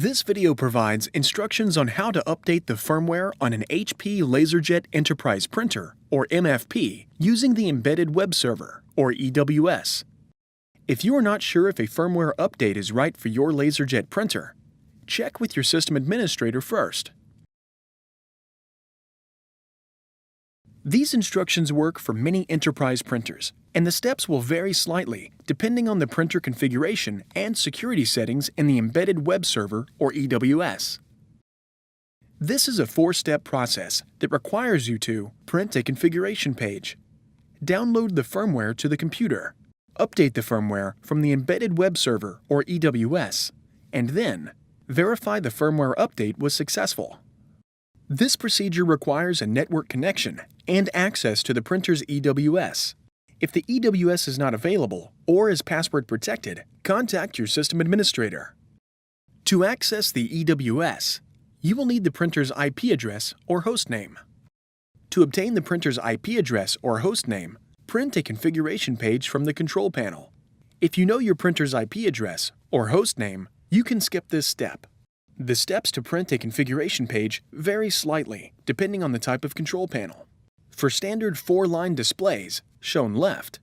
This video provides instructions on how to update the firmware on an HP LaserJet Enterprise printer, or MFP, using the Embedded Web Server, or EWS. If you are not sure if a firmware update is right for your LaserJet printer, check with your system administrator first. These instructions work for many enterprise printers, and the steps will vary slightly depending on the printer configuration and security settings in the Embedded Web Server, or EWS. This is a four-step process that requires you to print a configuration page, download the firmware to the computer, update the firmware from the Embedded Web Server, or EWS, and then verify the firmware update was successful. This procedure requires a network connection and access to the printer's EWS. If the EWS is not available or is password protected, contact your system administrator. To access the EWS, you will need the printer's IP address or hostname. To obtain the printer's IP address or hostname, print a configuration page from the control panel. If you know your printer's IP address or hostname, you can skip this step. The steps to print a configuration page vary slightly depending on the type of control panel. For standard 4-line displays, shown left,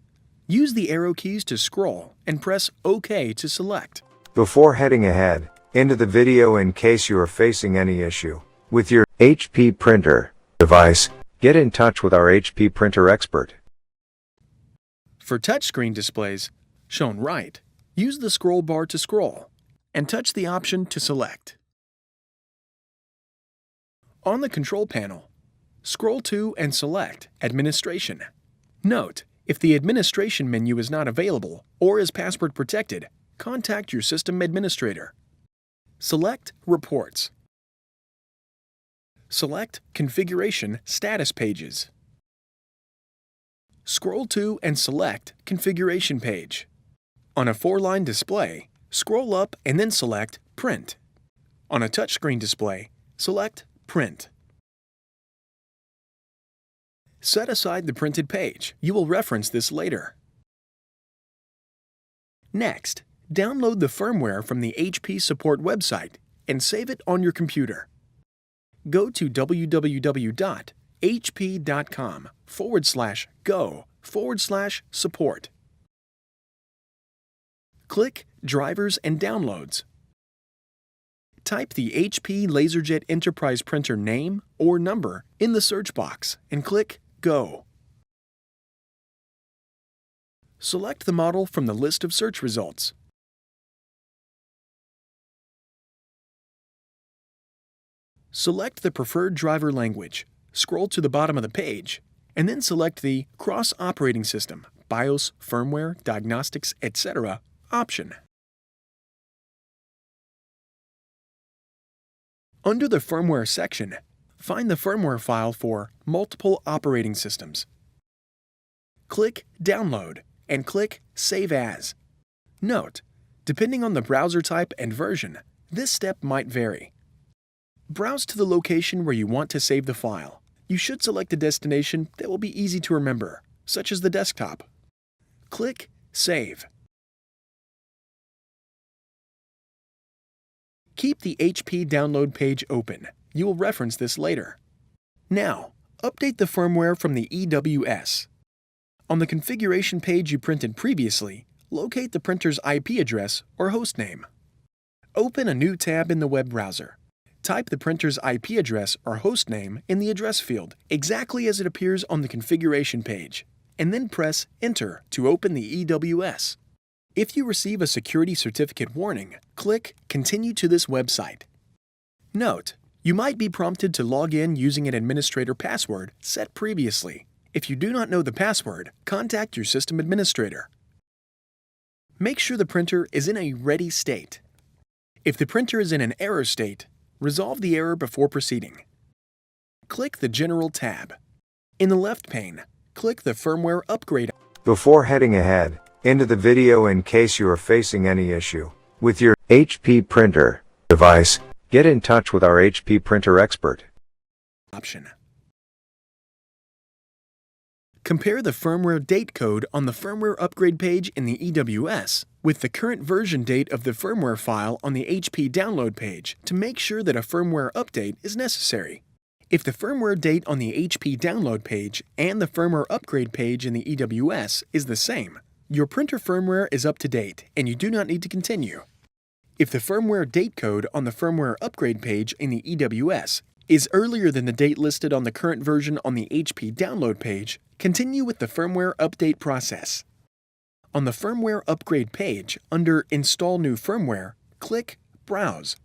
use the arrow keys to scroll and press OK to select. Before heading ahead into the video, in case you are facing any issue with your HP printer device, get in touch with our HP printer expert. For touchscreen displays, shown right, use the scroll bar to scroll and touch the option to select. On the control panel, scroll to and select Administration. Note, if the Administration menu is not available or is password protected, contact your system administrator. Select Reports. Select Configuration Status Pages. Scroll to and select Configuration Page. On a 4-line display, scroll up and then select Print. On a touchscreen display, select Print. Set aside the printed page. You will reference this later. Next, download the firmware from the HP support website and save it on your computer. Go to www.hp.com/go/support. Click Drivers and Downloads. Type the HP LaserJet Enterprise printer name or number in the search box and click Go. Select the model from the list of search results. Select the preferred driver language, scroll to the bottom of the page, and then select the Cross Operating System, BIOS, Firmware, Diagnostics, etc. option. Under the Firmware section, find the firmware file for multiple operating systems. Click Download and click Save As. Note, depending on the browser type and version, this step might vary. Browse to the location where you want to save the file. You should select a destination that will be easy to remember, such as the desktop. Click Save. Keep the HP download page open. You will reference this later. Now, update the firmware from the EWS. On the configuration page you printed previously, locate the printer's IP address or hostname. Open a new tab in the web browser. Type the printer's IP address or hostname in the address field exactly as it appears on the configuration page, and then press Enter to open the EWS. If you receive a security certificate warning, click Continue to this website. Note, you might be prompted to log in using an administrator password set previously. If you do not know the password, contact your system administrator. Make sure the printer is in a ready state. If the printer is in an error state, resolve the error before proceeding. Click the General tab. In the left pane, click the Firmware Upgrade. Before heading ahead into the video, in case you are facing any issue with your HP printer device, get in touch with our HP printer expert. Option. Compare the firmware date code on the firmware upgrade page in the EWS with the current version date of the firmware file on the HP download page to make sure that a firmware update is necessary. If the firmware date on the HP download page and the firmware upgrade page in the EWS is the same, your printer firmware is up to date and you do not need to continue. If the firmware date code on the firmware upgrade page in the EWS is earlier than the date listed on the current version on the HP download page, continue with the firmware update process. On the firmware upgrade page, under Install New Firmware, click Browse.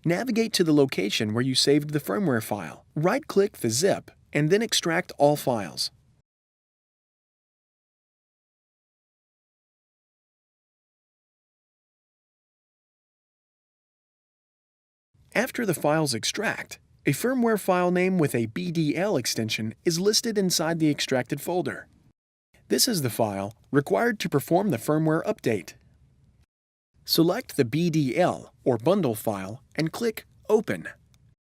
Navigate to the location where you saved the firmware file. Right-click the zip and then extract all files. After the files extract, a firmware file name with a BDL extension is listed inside the extracted folder. This is the file required to perform the firmware update. Select the BDL or bundle file and click Open.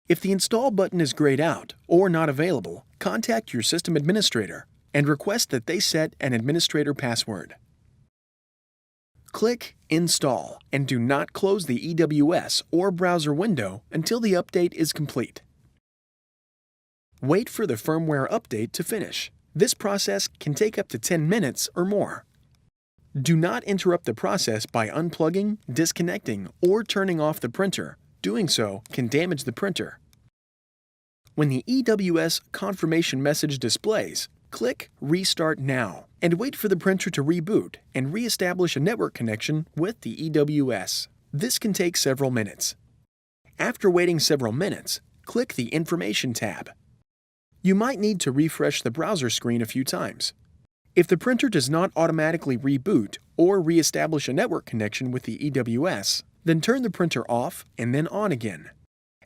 If the Install button is grayed out or not available, contact your system administrator and request that they set an administrator password. Click Install and do not close the EWS or browser window until the update is complete. Wait for the firmware update to finish. This process can take up to 10 minutes or more. Do not interrupt the process by unplugging, disconnecting, or turning off the printer. Doing so can damage the printer. When the EWS confirmation message displays, click Restart Now and wait for the printer to reboot and re-establish a network connection with the EWS. This can take several minutes. After waiting several minutes, click the Information tab. You might need to refresh the browser screen a few times. If the printer does not automatically reboot or re-establish a network connection with the EWS, then turn the printer off and then on again.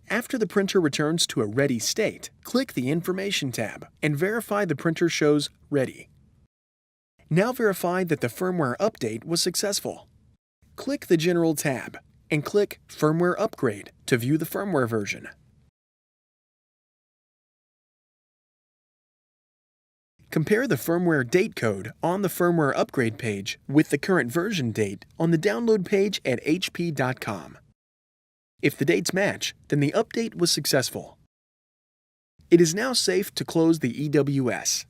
After the printer returns to a ready state, click the Information tab and verify the printer shows Ready. Now verify that the firmware update was successful. Click the General tab and click Firmware Upgrade to view the firmware version. Compare the firmware date code on the firmware upgrade page with the current version date on the download page at hp.com. If the dates match, then the update was successful. It is now safe to close the EWS.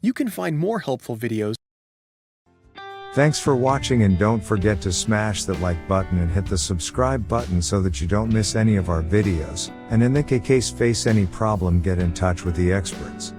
You can find more helpful videos. Thanks for watching, and don't forget to smash that like button and hit the subscribe button so that you don't miss any of our videos. And in the case face any problem, get in touch with the experts.